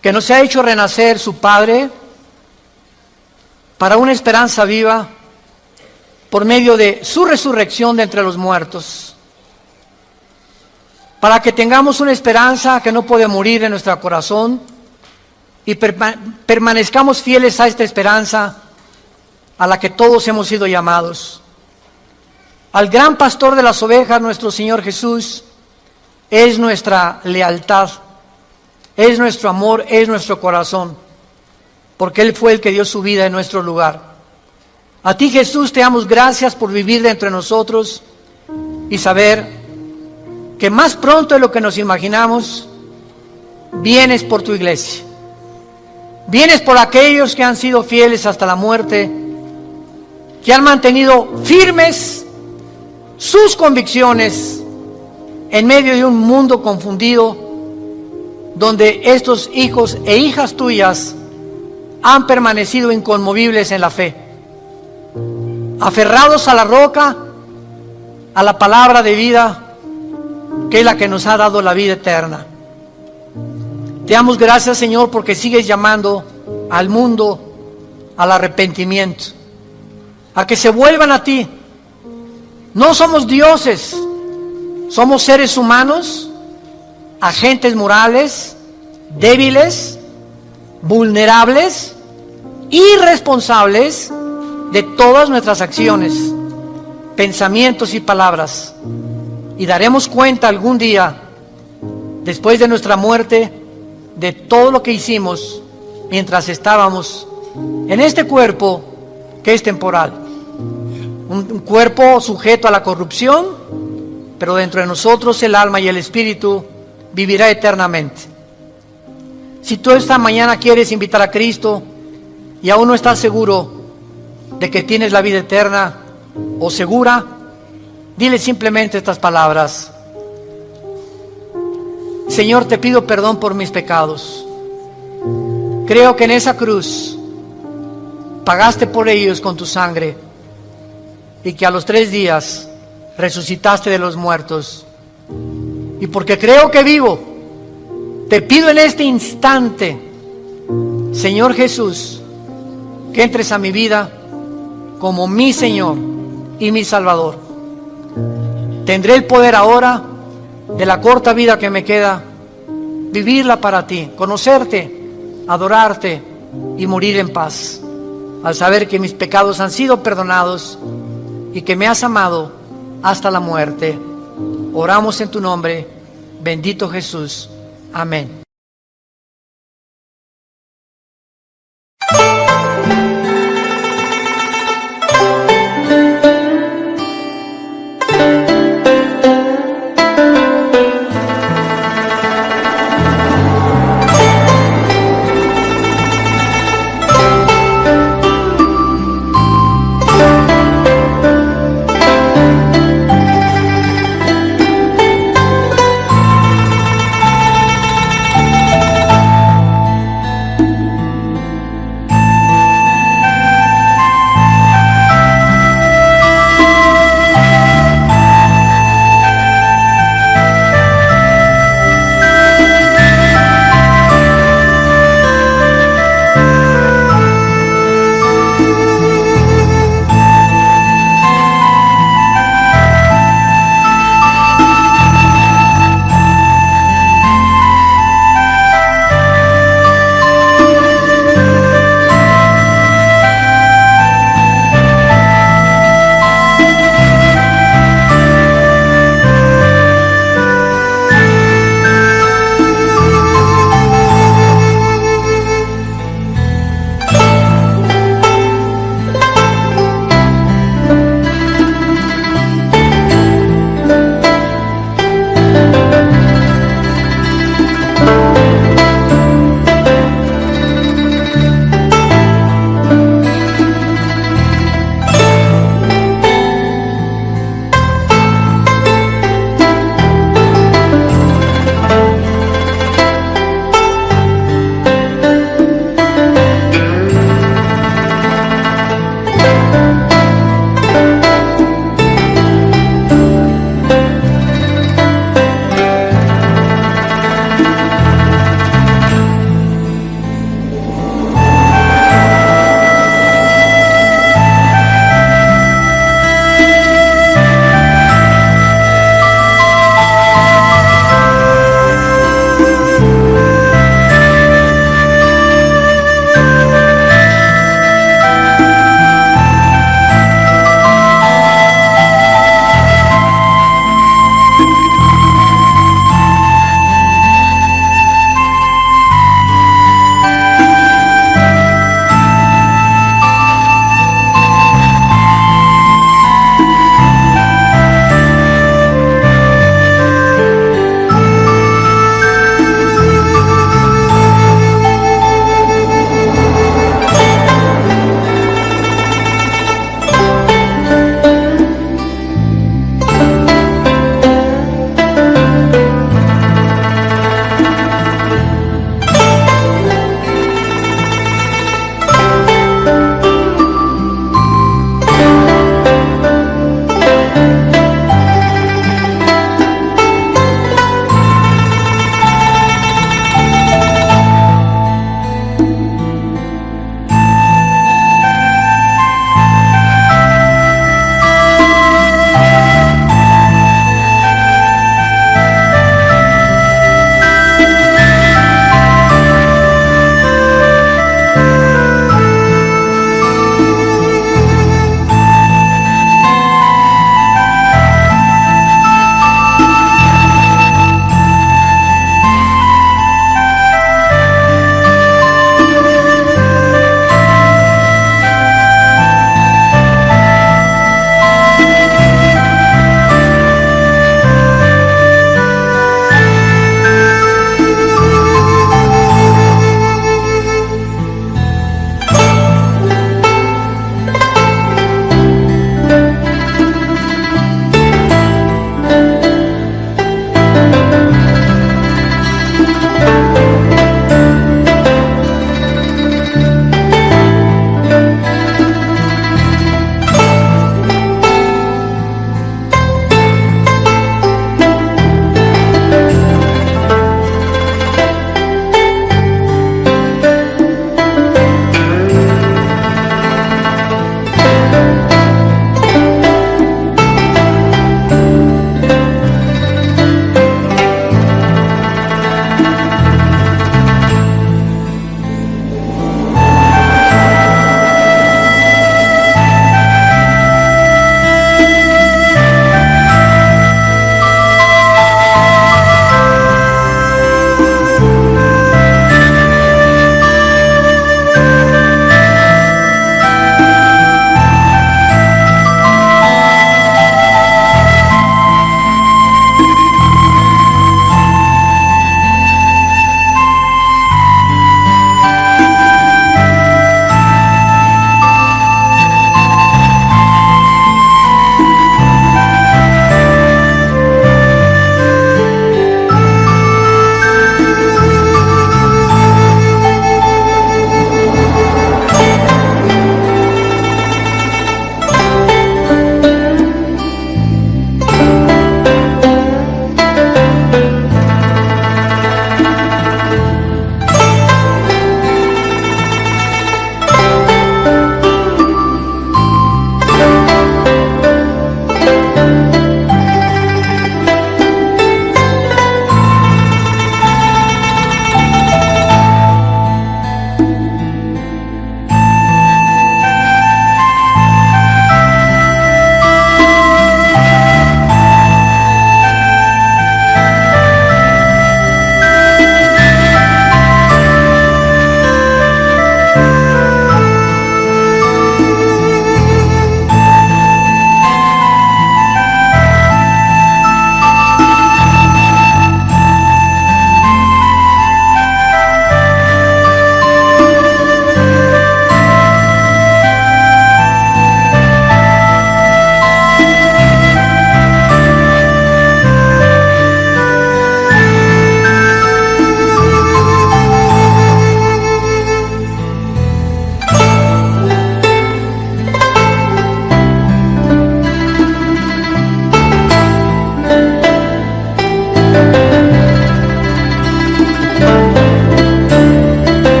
que nos ha hecho renacer su Padre para una esperanza viva por medio de su resurrección de entre los muertos, para que tengamos una esperanza que no puede morir en nuestro corazón y permanezcamos fieles a esta esperanza a la que todos hemos sido llamados. Al gran pastor de las ovejas, nuestro Señor Jesús, es nuestra lealtad, es nuestro amor, es nuestro corazón. porque Él fue el que dio su vida en nuestro lugar. A ti, Jesús, te damos gracias por vivir de entre nosotros y saber que más pronto de lo que nos imaginamos, vienes por tu iglesia. Vienes por aquellos que han sido fieles hasta la muerte, que han mantenido firmes sus convicciones en medio de un mundo confundido, donde estos hijos e hijas tuyas han permanecido inconmovibles en la fe, aferrados a la roca, a la palabra de vida, que es la que nos ha dado la vida eterna. Te damos gracias, Señor, porque sigues llamando al mundo al arrepentimiento, a que se vuelvan a ti. No somos dioses, somos seres humanos, agentes morales, débiles, vulnerables, irresponsables de todas nuestras acciones, pensamientos y palabras. Y daremos cuenta algún día, después de nuestra muerte, de todo lo que hicimos mientras estábamos en este cuerpo que es temporal. Un cuerpo sujeto a la corrupción, pero dentro de nosotros el alma y el espíritu vivirá eternamente. Si tú esta mañana quieres invitar a Cristo y aún no estás seguro de que tienes la vida eterna o segura, dile simplemente estas palabras: Señor, te pido perdón por mis pecados. Creo que en esa cruz pagaste por ellos con tu sangre y que a los 3 días resucitaste de los muertos. Y porque creo que vivo, te pido en este instante, Señor Jesús, que entres a mi vida como mi Señor y mi Salvador. Tendré el poder ahora, de la corta vida que me queda, vivirla para ti, conocerte, adorarte y morir en paz, al saber que mis pecados han sido perdonados y que me has amado hasta la muerte. Oramos en tu nombre, bendito Jesús. Amén.